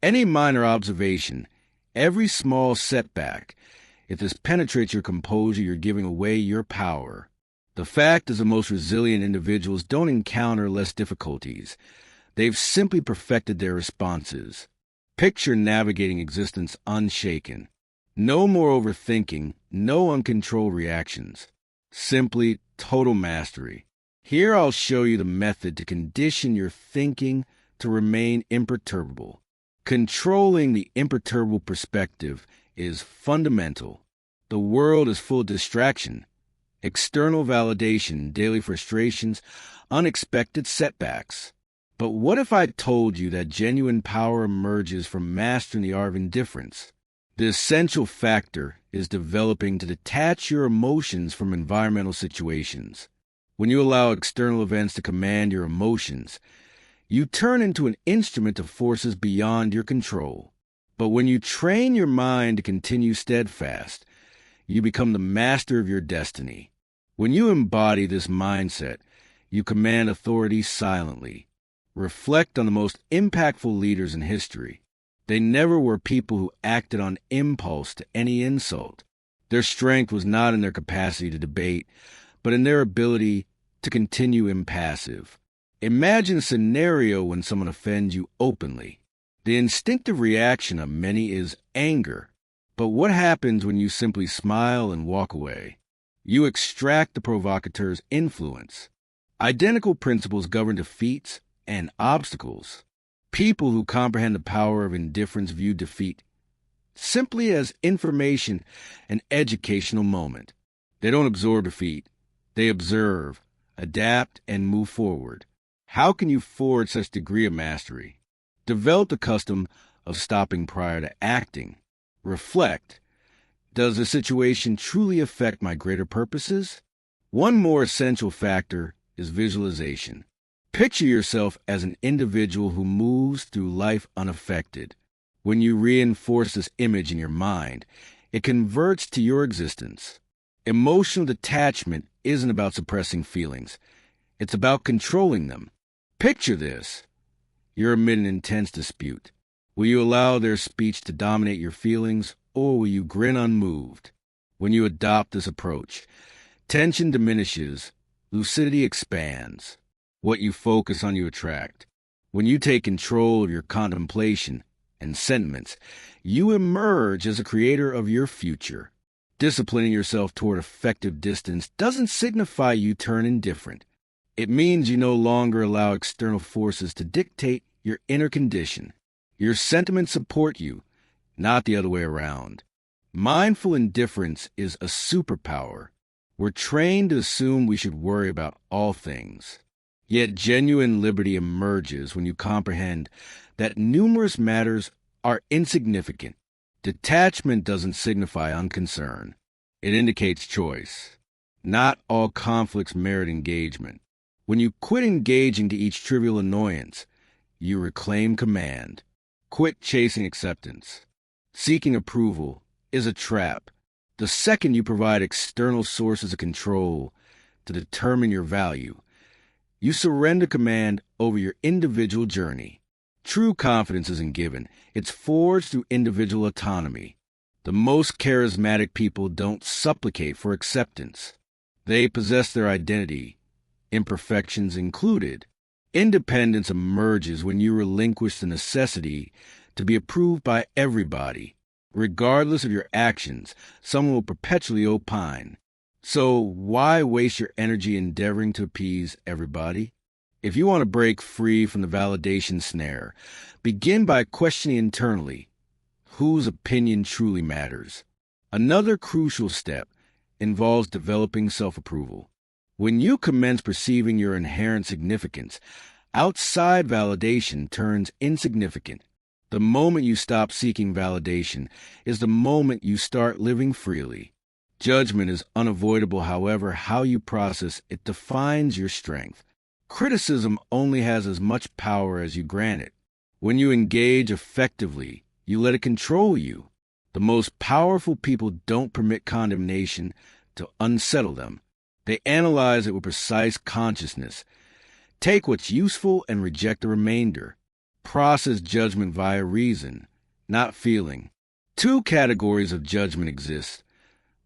Any minor observation, every small setback, if this penetrates your composure, you're giving away your power. The fact is the most resilient individuals don't encounter less difficulties. They've simply perfected their responses. Picture navigating existence unshaken. No more overthinking, no uncontrolled reactions. Simply total mastery. Here I'll show you the method to condition your thinking to remain imperturbable. Controlling the imperturbable perspective is fundamental. The world is full of distraction, external validation, daily frustrations, unexpected setbacks. But what if I told you that genuine power emerges from mastering the art of indifference? The essential factor is developing to detach your emotions from environmental situations. When you allow external events to command your emotions, you turn into an instrument of forces beyond your control. But when you train your mind to continue steadfast, you become the master of your destiny. When you embody this mindset, you command authority silently. Reflect on the most impactful leaders in history. They never were people who acted on impulse to any insult. Their strength was not in their capacity to debate, but in their ability to continue impassive. Imagine a scenario when someone offends you openly. The instinctive reaction of many is anger. But what happens when you simply smile and walk away? You extract the provocateur's influence. Identical principles govern defeats and obstacles. People who comprehend the power of indifference view defeat simply as information and educational moment. They don't absorb defeat. They observe, adapt, and move forward. How can you forge such degree of mastery? Develop the custom of stopping prior to acting. Reflect. Does the situation truly affect my greater purposes? One more essential factor is visualization. Picture yourself as an individual who moves through life unaffected. When you reinforce this image in your mind, it converts to your existence. Emotional detachment isn't about suppressing feelings. It's about controlling them. Picture this. You're amid an intense dispute. Will you allow their speech to dominate your feelings, or will you grin unmoved? When you adopt this approach, tension diminishes, lucidity expands. What you focus on, you attract. When you take control of your contemplation and sentiments, you emerge as a creator of your future. Disciplining yourself toward effective distance doesn't signify you turn indifferent. It means you no longer allow external forces to dictate your inner condition. Your sentiments support you, not the other way around. Mindful indifference is a superpower. We're trained to assume we should worry about all things. Yet genuine liberty emerges when you comprehend that numerous matters are insignificant. Detachment doesn't signify unconcern. It indicates choice. Not all conflicts merit engagement. When you quit engaging to each trivial annoyance, you reclaim command. Quit chasing acceptance. Seeking approval is a trap. The second you provide external sources of control to determine your value, you surrender command over your individual journey. True confidence isn't given. It's forged through individual autonomy. The most charismatic people don't supplicate for acceptance. They possess their identity, imperfections included. Independence emerges when you relinquish the necessity to be approved by everybody. Regardless of your actions, someone will perpetually opine. So why waste your energy endeavoring to appease everybody? If you want to break free from the validation snare, begin by questioning internally whose opinion truly matters. Another crucial step involves developing self-approval. When you commence perceiving your inherent significance, outside validation turns insignificant. The moment you stop seeking validation is the moment you start living freely. Judgment is unavoidable, however, how you process it defines your strength. Criticism only has as much power as you grant it. When you engage effectively, you let it control you. The most powerful people don't permit condemnation to unsettle them. They analyze it with precise consciousness. Take what's useful and reject the remainder. Process judgment via reason, not feeling. Two categories of judgment exist: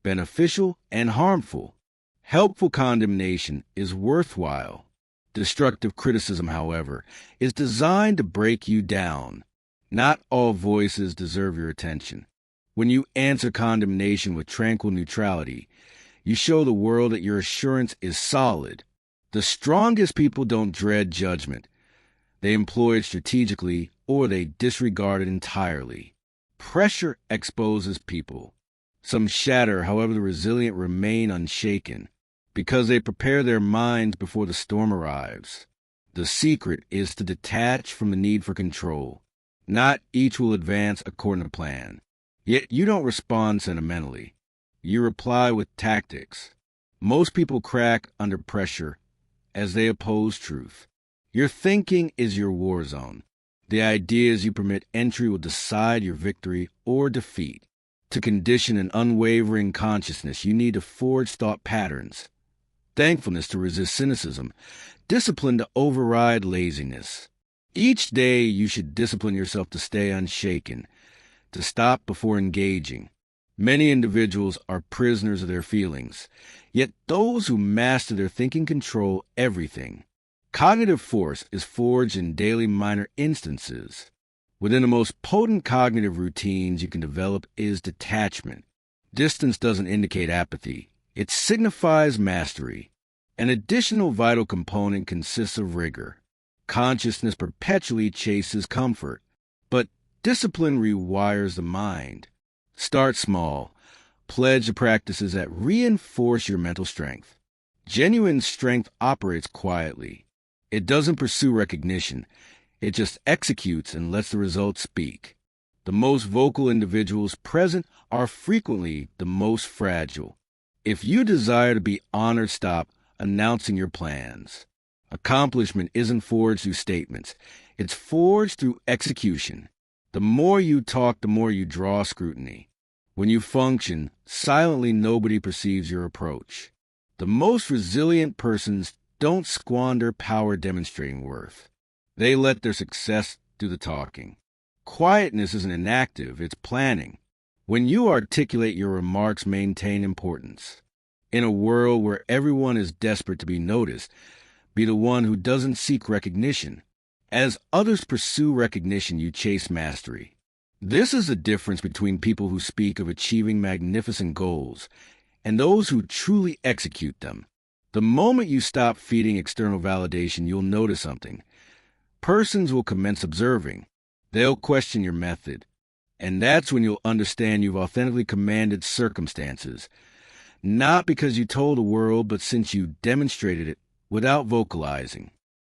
beneficial and harmful. Helpful condemnation is worthwhile. Destructive criticism, however, is designed to break you down. Not all voices deserve your attention. When you answer condemnation with tranquil neutrality, you show the world that your assurance is solid. The strongest people don't dread judgment. They employ it strategically, or they disregard it entirely. Pressure exposes people. Some shatter, however, the resilient remain unshaken, because they prepare their minds before the storm arrives. The secret is to detach from the need for control. Not each will advance according to plan. Yet you don't respond sentimentally. You reply with tactics. Most people crack under pressure as they oppose truth. Your thinking is your war zone. The ideas you permit entry will decide your victory or defeat. To condition an unwavering consciousness, you need to forge thought patterns. Thankfulness to resist cynicism. Discipline to override laziness. Each day you should discipline yourself to stay unshaken, to stop before engaging. Many individuals are prisoners of their feelings, yet those who master their thinking control everything. Cognitive force is forged in daily minor instances. Within the most potent cognitive routines you can develop is detachment. Distance doesn't indicate apathy. It signifies mastery. An additional vital component consists of rigor. Consciousness perpetually chases comfort, but discipline rewires the mind. Start small. Pledge the practices that reinforce your mental strength. Genuine strength operates quietly. It doesn't pursue recognition. It just executes and lets the results speak. The most vocal individuals present are frequently the most fragile. If you desire to be honored, stop announcing your plans. Accomplishment isn't forged through statements. It's forged through execution. The more you talk, the more you draw scrutiny. When you function, silently nobody perceives your approach. The most resilient persons don't squander power demonstrating worth. They let their success do the talking. Quietness isn't inactive, it's planning. When you articulate your remarks, maintain importance. In a world where everyone is desperate to be noticed, be the one who doesn't seek recognition. As others pursue recognition, you chase mastery. This is the difference between people who speak of achieving magnificent goals and those who truly execute them. The moment you stop feeding external validation, you'll notice something. Persons will commence observing. They'll question your method. And that's when you'll understand you've authentically commanded circumstances. Not because you told the world, but since you demonstrated it without vocalizing.